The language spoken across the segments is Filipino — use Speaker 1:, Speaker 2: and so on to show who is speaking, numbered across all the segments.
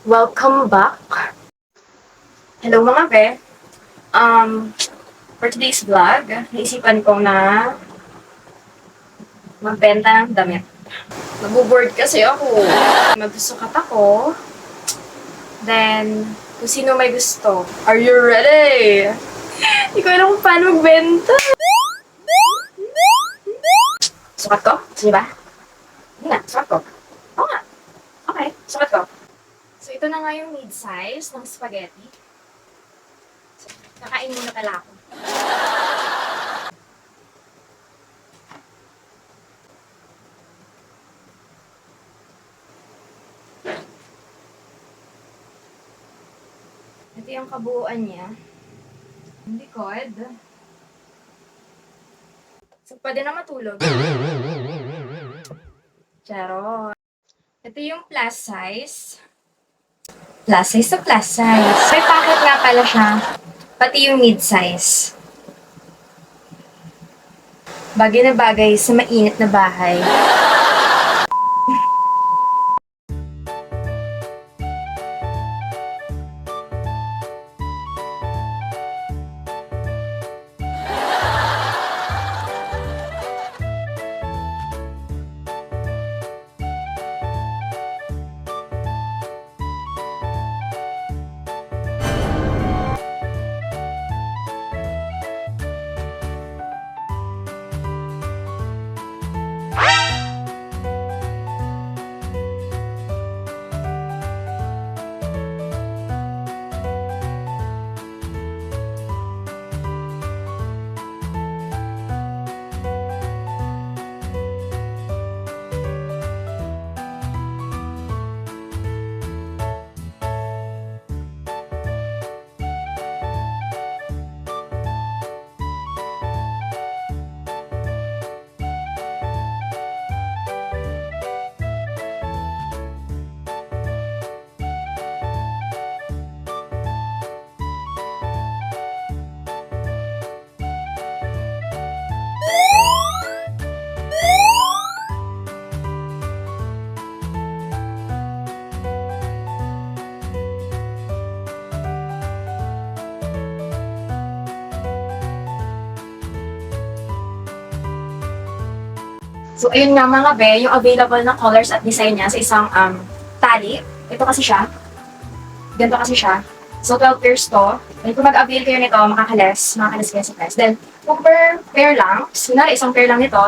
Speaker 1: Welcome back. Hello mga be. For today's vlog, naisipan ko na magbenta ng damit. Nabuboard kasi ako. Magsusukat ako. Then, kung sino may gusto. Are you ready? Hindi ko alam kung paano magbenta. Sukat ko? Sige ba? Hindi nga, sukat ko. Oo nga. Okay, sukat ko. So, ito na nga yung mid-size ng spaghetti. So, kakain muna pala ako. Ito yung kabuuan niya. Hindi likod. So, pwede na matulog. Charot. Ito yung plus size. Plus size to plus size. May packet nga pala siya. Pati yung mid-size. Bagay na bagay sa mainit na bahay. So, ayun nga mga be, yung available na colors at design niya sa isang tali. Ito kasi siya. Ganito kasi siya. So, 12 pairs to. And kung mag-avail kayo nito, makakalis kayo sa price. Then, kung per pair lang, sinari isang pair lang nito,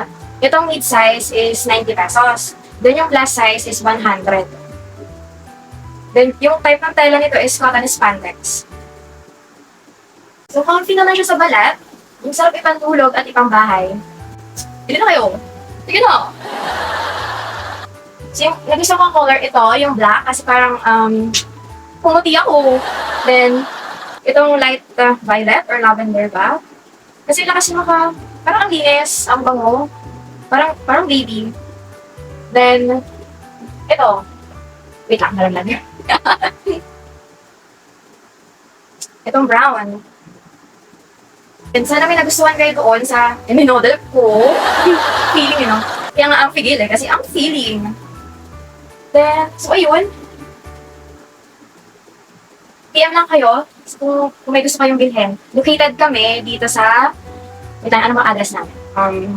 Speaker 1: itong mid-size is 90 pesos. Then, yung plus size is 100. Then, yung type ng tela nito is cotton spandex. So, comfy naman siya sa balat. Yung sarap ipantulog at ipangbahay. Bili na kayo. Sige na. So, yung nagustuhan kong color ito, yung black, kasi parang pumuti ako. Then, itong light violet or lavender ba? Kasi lakas parang ang linis, ang bango. Parang baby. Then, ito. Wait lang, nalaglag. Itong brown. And sana may nagustuhan kayo doon sa minodel ko. Feeling, Kaya nga ang figil kasi ang feeling. Then, so ayun. PM lang kayo kung may gusto kayong bilhin. Located kami dito sa, ano mga address namin?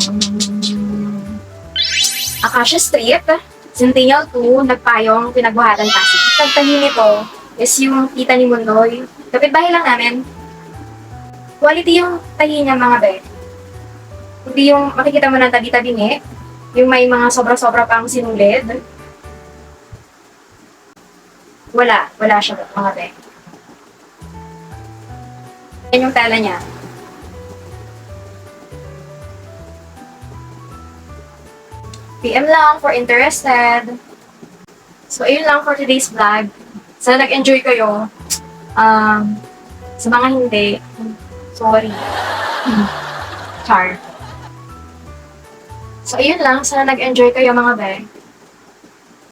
Speaker 1: Acacia Street, Centennial 2, Nagpayong, Pinagbuhatan, Pasig. Pagtahin nito is yung tita ni Mundoy. Kapitbahay lang namin. Quality yung tahi niya mga be. Hindi yung makikita mo ng tabi-tabi yung may mga sobra-sobra pang sinulid. Wala siya mga be. Yan yung tela niya. PM lang for interested. So, ayun lang for today's vlog. Sana nag-enjoy kayo. Sa mga hindi, sorry. Char. So, ayun lang. Sana nag-enjoy kayo mga be.